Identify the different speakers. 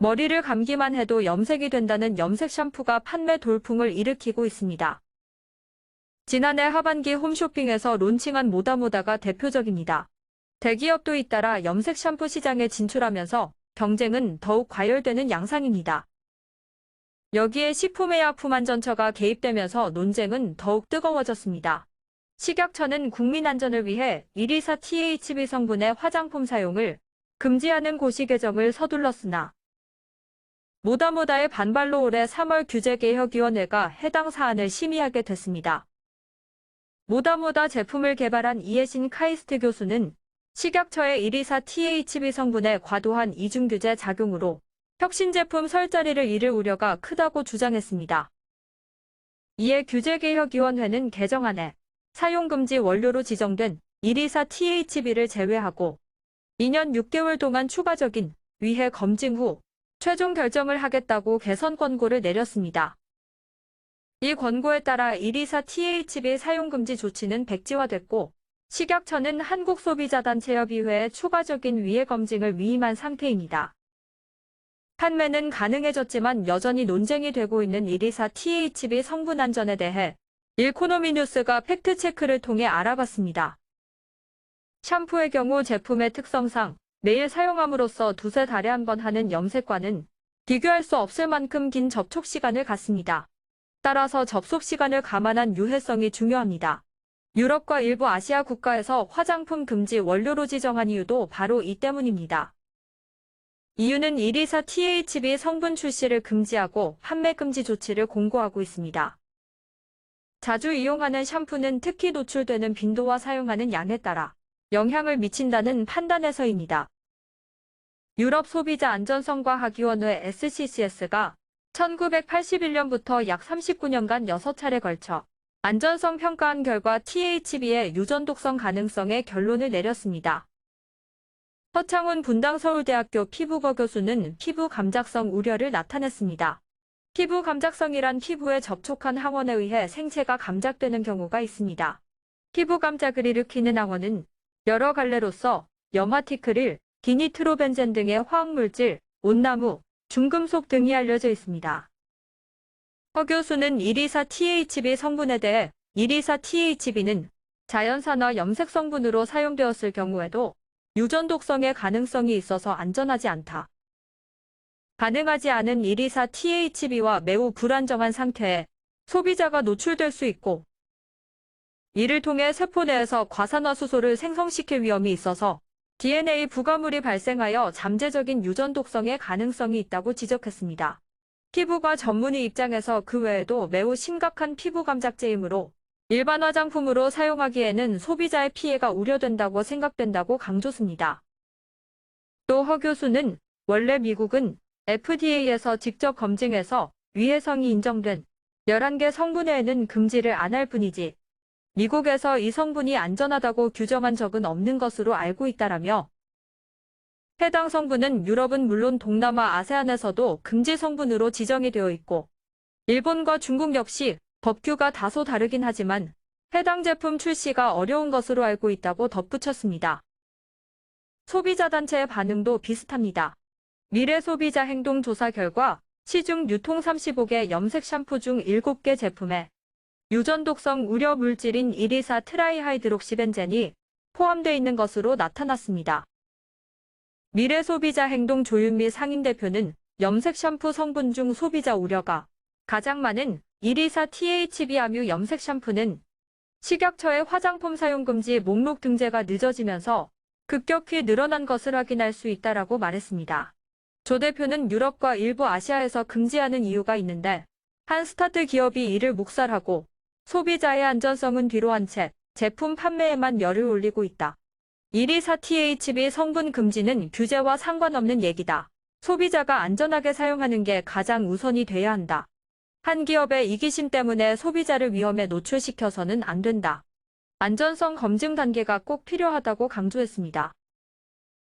Speaker 1: 머리를 감기만 해도 염색이 된다는 염색 샴푸가 판매 돌풍을 일으키고 있습니다. 지난해 하반기 홈쇼핑에서 론칭한 모다모다가 대표적입니다. 대기업도 잇따라 염색 샴푸 시장에 진출하면서 경쟁은 더욱 과열되는 양상입니다. 여기에 식품의약품안전처가 개입되면서 논쟁은 더욱 뜨거워졌습니다. 식약처는 국민안전을 위해 124THB 성분의 화장품 사용을 금지하는 고시 개정을 서둘렀으나 모다모다의 반발로 올해 3월 규제개혁위원회가 해당 사안을 심의하게 됐습니다. 모다모다 제품을 개발한 이해신 카이스트 교수는 식약처의 124THB 성분의 과도한 이중규제 작용으로 혁신 제품 설 자리를 잃을 우려가 크다고 주장했습니다. 이에 규제개혁위원회는 개정안에 사용금지 원료로 지정된 124THB를 제외하고 2년 6개월 동안 추가적인 위해 검증 후 최종 결정을 하겠다고 개선 권고를 내렸습니다. 이 권고에 따라 124THB 사용금지 조치는 백지화됐고 식약처는 한국소비자단체협의회에 추가적인 위해 검증을 위임한 상태입니다. 판매는 가능해졌지만 여전히 논쟁이 되고 있는 124THB 성분 안전에 대해 일코노미뉴스가 팩트체크를 통해 알아봤습니다. 샴푸의 경우 제품의 특성상 매일 사용함으로써 두세 달에 한 번 하는 염색과는 비교할 수 없을 만큼 긴 접촉 시간을 갖습니다. 따라서 접속 시간을 감안한 유해성이 중요합니다. 유럽과 일부 아시아 국가에서 화장품 금지 원료로 지정한 이유도 바로 이 때문입니다. 이유는 124THB 성분 출시를 금지하고 판매 금지 조치를 공고하고 있습니다. 자주 이용하는 샴푸는 특히 노출되는 빈도와 사용하는 양에 따라 영향을 미친다는 판단에서입니다. 유럽 소비자 안전성과학위원회 SCCS가 1981년부터 약 39년간 6차례 걸쳐 안전성 평가한 결과 THB의 유전독성 가능성에 결론을 내렸습니다. 허창훈 분당서울대학교 피부과 교수는 피부 감작성 우려를 나타냈습니다. 피부 감작성이란 피부에 접촉한 항원에 의해 생체가 감작되는 경우가 있습니다. 피부 감작을 일으키는 항원은 여러 갈래로서 염화티크릴, 디니트로벤젠 등의 화학물질, 온나무, 중금속 등이 알려져 있습니다. 허 교수는 124THB 성분에 대해 124THB는 자연산화 염색 성분으로 사용되었을 경우에도 유전 독성의 가능성이 있어서 안전하지 않다. 가능하지 않은 124THB와 매우 불안정한 상태에 소비자가 노출될 수 있고 이를 통해 세포 내에서 과산화수소를 생성시킬 위험이 있어서 DNA 부가물이 발생하여 잠재적인 유전 독성의 가능성이 있다고 지적했습니다. 피부과 전문의 입장에서 그 외에도 매우 심각한 피부 감작제이므로 일반 화장품으로 사용하기에는 소비자의 피해가 우려된다고 생각된다고 강조했습니다. 또 허 교수는 원래 미국은 FDA에서 직접 검증해서 위해성이 인정된 11개 성분 외에는 금지를 안 할 뿐이지 미국에서 이 성분이 안전하다고 규정한 적은 없는 것으로 알고 있다라며 해당 성분은 유럽은 물론 동남아 아세안에서도 금지 성분으로 지정이 되어 있고 일본과 중국 역시 법규가 다소 다르긴 하지만 해당 제품 출시가 어려운 것으로 알고 있다고 덧붙였습니다. 소비자단체의 반응도 비슷합니다. 미래소비자 행동조사 결과 시중 유통 35개 염색 샴푸 중 7개 제품에 유전독성 우려 물질인 124 트라이하이드록시벤젠이 포함되어 있는 것으로 나타났습니다. 미래소비자 행동 조윤미 상임대표는 염색 샴푸 성분 중 소비자 우려가 가장 많은 124THB 함유 염색 샴푸는 식약처의 화장품 사용금지 목록 등재가 늦어지면서 급격히 늘어난 것을 확인할 수 있다라고 말했습니다. 조 대표는 유럽과 일부 아시아에서 금지하는 이유가 있는데 한 스타트 기업이 이를 묵살하고 소비자의 안전성은 뒤로 한 채 제품 판매에만 열을 올리고 있다. 124THB 성분 금지는 규제와 상관없는 얘기다. 소비자가 안전하게 사용하는 게 가장 우선이 돼야 한다. 한 기업의 이기심 때문에 소비자를 위험에 노출시켜서는 안 된다. 안전성 검증 단계가 꼭 필요하다고 강조했습니다.